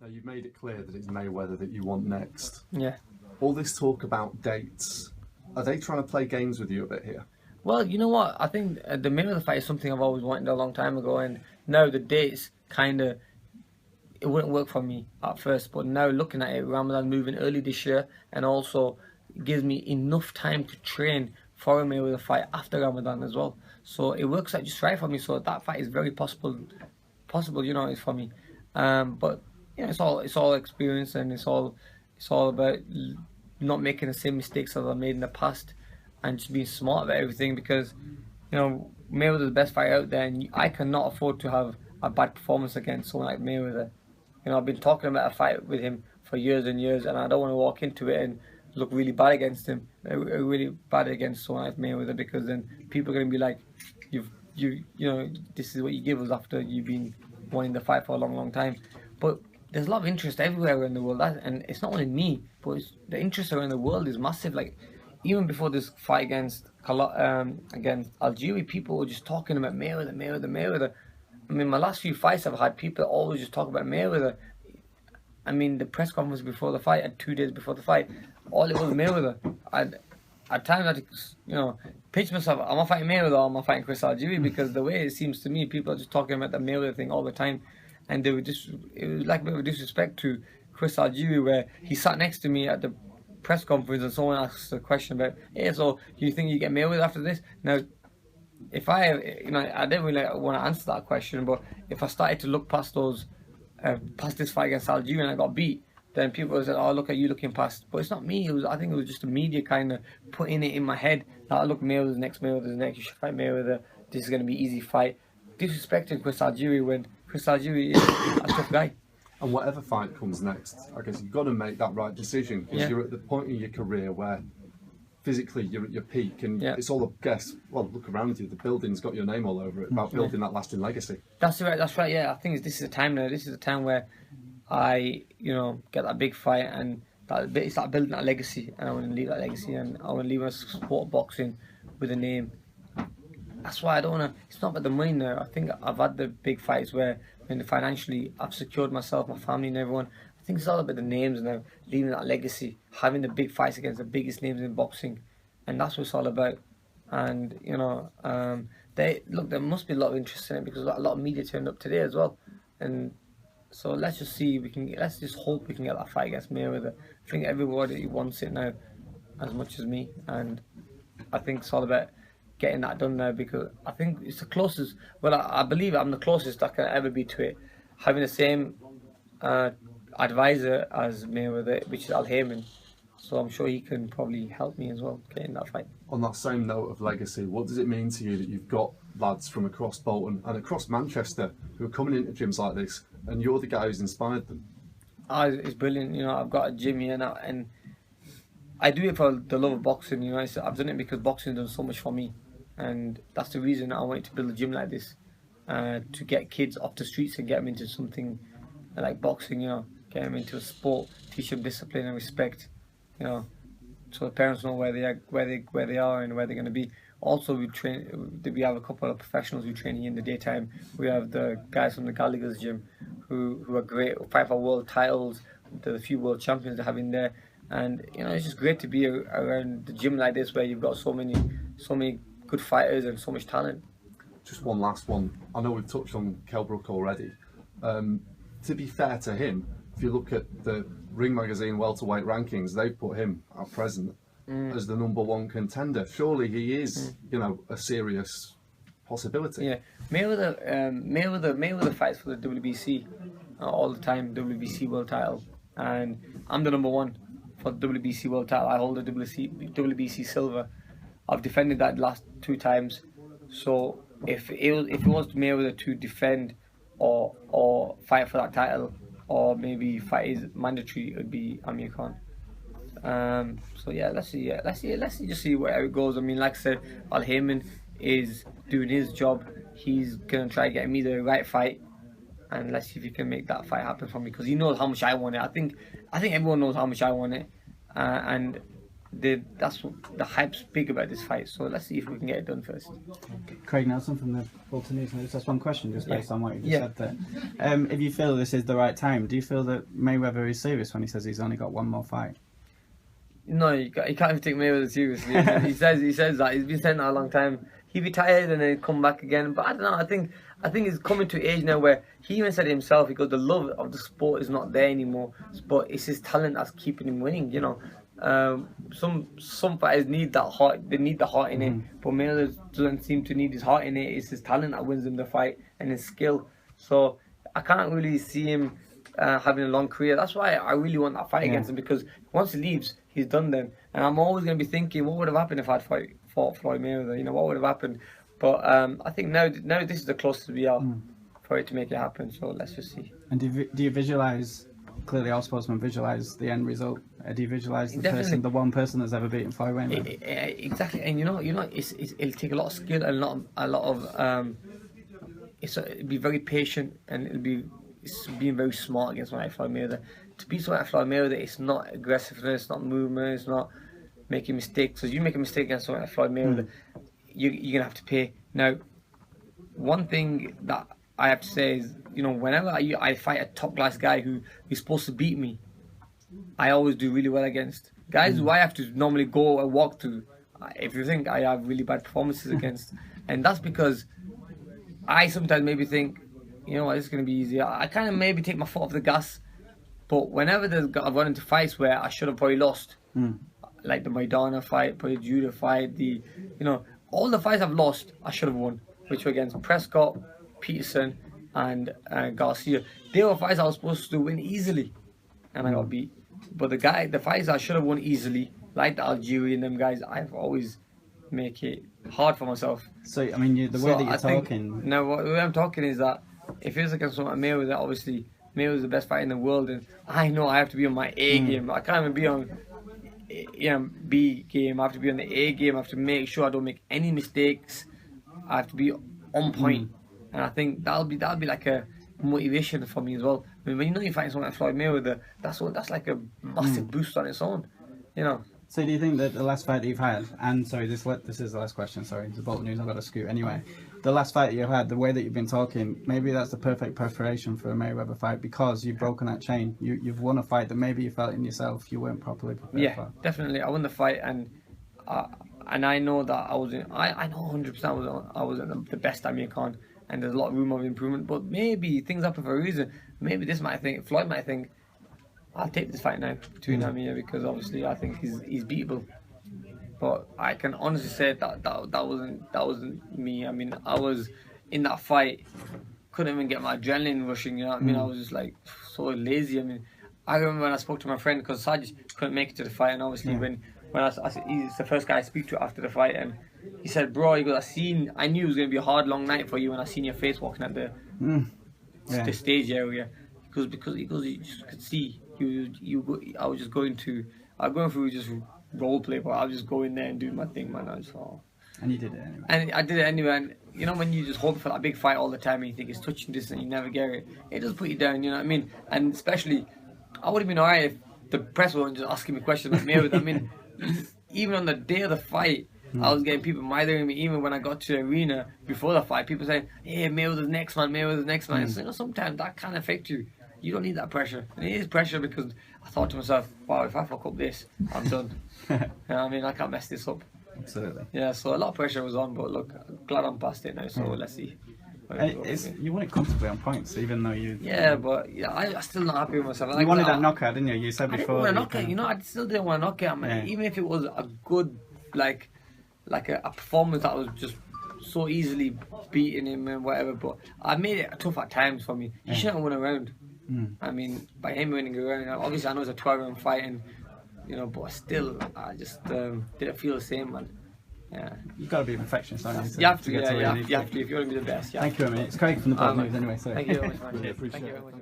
Now, you've made it clear that it's Mayweather that you want next. Yeah. All this talk about dates, are they trying to play games with you a bit here? Well, you know what? I think the Mayweather fight is something I've always wanted a long time ago, and now the dates kind of it wouldn't work for me at first, but now looking at it, Ramadan moving early this year, and also gives me enough time to train for a Mayweather fight after Ramadan as well. So it works out just right for me. So that fight is very possible. You know, it's for me. But you know, it's all experience, and it's all about not making the same mistakes as I made in the past, and just being smart about everything. Because you know, Mayweather's the best fighter out there, and I cannot afford to have a bad performance against someone like Mayweather. You know, I've been talking about a fight with him for years and years, and I don't want to walk into it and look really bad against him, really bad against someone like Mayweather, because then people are going to be like, you know, this is what you give us after you've been wanting the fight for a long time. But there's a lot of interest everywhere in the world, and it's not only me, but the interest around the world is massive. Like, even before this fight against Algeria, people were just talking about Mayweather. I mean, my last few fights I've had, people always just talk about Mayweather. I mean, the press conference before the fight and 2 days before the fight, all it was Mayweather. At times I had to, you know, pitch myself, am I fighting Mayweather or am I fighting Chris Algieri? Because the way it seems to me, people are just talking about the Mayweather thing all the time. And it was like a bit of a disrespect to Chris Algieri, where he sat next to me at the press conference and someone asked a question about, hey, so do you think you get Mayweather after this? Now, if I didn't really want to answer that question, but if I started to look past this fight against Algeria and I got beat, then people would say, oh, look at you looking past. But it's not me. I think it was just the media kind of putting it in my head that, look, Mayweather's next, you should fight Mayweather, this is going to be an easy fight. Disrespecting Chris Algieri when Chris Algieri is a tough guy. And whatever fight comes next, I guess you've got to make that right decision, because you're at the point in your career where physically you're at your peak, and it's all a guess. Well, look around you, the building's got your name all over it, about building that lasting legacy. That's right, yeah. I think this is the time now. This is the time where I, you know, get that big fight, and it's like building that legacy, and I want to leave that legacy, and I want to leave a sport of boxing with a name. That's why I don't want to, it's not about the money now. I think I've had the big fights where, when financially I've secured myself, my family and everyone. I think it's all about the names now, leaving that legacy, having the big fights against the biggest names in boxing, and that's what it's all about. And you know, there must be a lot of interest in it, because a lot of media turned up today as well. And so let's just see, let's just hope we can get that fight against Mayweather. I think everybody wants it now as much as me, and I think it's all about getting that done now, because I think it's the closest. Well, I believe I'm the closest I can ever be to it, having the same advisor as Mayweather, which is Haymon. So I'm sure he can probably help me as well getting that fight. On that same note of legacy, what does it mean to you that you've got lads from across Bolton and across Manchester who are coming into gyms like this, and you're the guy who's inspired them? It's brilliant. You know, I've got a gym here now, and I do it for the love of boxing. You know, I've done it because boxing has done so much for me, and that's the reason I wanted to build a gym like this, to get kids off the streets and get them into something like boxing. You know, get them into a sport, teach them discipline and respect. You know, so the parents know where they are and where they're going to be. Also, we have a couple of professionals who train here in the daytime. We have the guys from the Gallagher's gym who are great, fight for world titles, the few world champions they have in there. And you know, it's just great to be around the gym like this, where you've got so many good fighters and so much talent. Just one last one. I know we've touched on Kell Brook already. To be fair to him, if you look at the Ring Magazine welterweight rankings, they've put him at present as the #1 contender. Surely he is, you know, a serious possibility. Yeah, Mayweather fights for the WBC all the time, WBC world title, and I'm the #1 for the WBC world title. I hold the WBC silver. I've defended that last 2 times. So if it was Mayweather to defend or fight for that title, or maybe fight is mandatory, it would be Amir Khan. So yeah, let's just see where it goes. I mean, like I said, Haymon is doing his job. He's gonna try to get me the right fight, and let's see if he can make that fight happen for me, because he knows how much I want it. I think everyone knows how much I want it, and that's what the hype's big about this fight. So let's see if we can get it done first. Craig Nelson from the Bolton News. Just that's one question, just based on what you just Yeah. said there. If you feel this is the right time, do you feel that Mayweather is serious when he says he's only got one more fight? No, you can't even take Mayweather seriously. he says that he's been saying that a long time. He retired and then come back again. But I don't know. I think he's coming to age now where he even said it himself. He goes, the love of the sport is not there anymore, but it's his talent that's keeping him winning. You know, some fighters need that heart. They need the heart in it. But Mayweather doesn't seem to need his heart in it. It's his talent that wins him the fight and his skill. So I can't really see him having a long career. That's why I really want that fight against him, because once he leaves, he's done then. And I'm always going to be thinking, what would have happened if I'd fought Floyd Mayweather? You know, what would have happened? But I think now this is the closest we are for it to make it happen. So let's just see. And do you visualise? Clearly, all sportsmen visualise the end result. Do you visualise the one person that's ever beaten Floyd Mayweather? Exactly, and you know, it'll take a lot of skill and a lot of it'll be very patient, and it's being very smart against someone like Floyd Mayweather. To beat someone like Floyd Mayweather, it's not aggressiveness, it's not movement, it's not making mistakes. So you make a mistake against someone like Floyd Mayweather, you're gonna have to pay. Now, one thing that I have to say is, you know, whenever I fight a top class guy who is supposed to beat me, I always do really well against guys who I have to normally go and walk through. If you think I have really bad performances against, and that's because I sometimes maybe think, you know what, this is going to be easy. I kind of maybe take my foot off the gas, but whenever I've run into fights where I should have probably lost, like the Maidana fight, probably Judah fight, all the fights I've lost, I should have won, which were against Prescott, Peterson, and Garcia. They were fights I was supposed to win easily, and I got beat. But the fights I should have won easily, like the Algerian, them guys, I've always make it hard for myself. So I mean, the way that you're talking. No, the way I'm talking is that if it's against someone like Mayweather, obviously Mayweather's the best fighter in the world, and I know I have to be on my A game. I can't even be on B game. I have to be on the A game. I have to make sure I don't make any mistakes. I have to be on point, and I think that'll be like a motivation for me as well. I mean, when you know you're fighting someone like Floyd Mayweather, that's like a massive boost on its own, you know. So do you think that the last fight that you've had, and sorry, this is the last question, sorry, the Bolton News, I've got to scoot anyway. The last fight that you've had, the way that you've been talking, maybe that's the perfect preparation for a Mayweather fight, because you've broken that chain. You've won a fight that maybe you felt in yourself you weren't properly prepared for. Yeah, definitely. I won the fight, and I know that I know 100% I wasn't the best Amir Khan, and there's a lot of room of improvement, but maybe things happen for a reason. Maybe Floyd might think, I'll take this fight now between Amir, because obviously I think he's beatable. But I can honestly say that wasn't me. I mean, I was in that fight, couldn't even get my adrenaline rushing. You know what I mean? I was just like so lazy. I mean, I remember when I spoke to my friend, because Sajid couldn't make it to the fight, and obviously when he's the first guy I speak to after the fight, and he said, "Bro," he goes, I knew it was gonna be a hard, long night for you when I seen your face walking at the stage area, because you just could see I was going through just role play, but I was just going there and doing my thing, man. And you did it anyway. And I did it anyway. And you know, when you just hope for that big fight all the time and you think it's touching distance and you never get it, it does put you down. You know what I mean? And especially, I would have been alright if the press weren't just asking me questions like Mayweather. I mean, even on the day of the fight, I was getting people mithering me. Even when I got to the arena before the fight, people saying, "Hey, Mayweather's next man, Mayweather's next man." So, you know, sometimes that can affect you. You don't need that pressure. And it is pressure, because I thought to myself, wow, if I fuck up this, I'm done. You know what I mean? I can't mess this up. Absolutely. Yeah, so a lot of pressure was on, but look, I'm glad I'm past it now, so let's see. You won it comfortably on points, even though you... Yeah, but I'm still not happy with myself. You wanted that knockout, didn't you? You said before... I didn't want a knockout, you know, I still didn't want a knockout, man. Even if it was a good, like a performance that was just so easily beating him and whatever, but I made it tough at times for me. You shouldn't have won a round. I mean, by him winning a round, obviously I know it's a 12-round fight, and you know, but still, I just didn't feel the same, man. Yeah. You've got to be a perfectionist, don't you? You have to, you have to if you want to be the best. Thank you, Amir. It's Craig from the Bolton News, anyway. Sorry. Thank you very much, man. Thank you very much.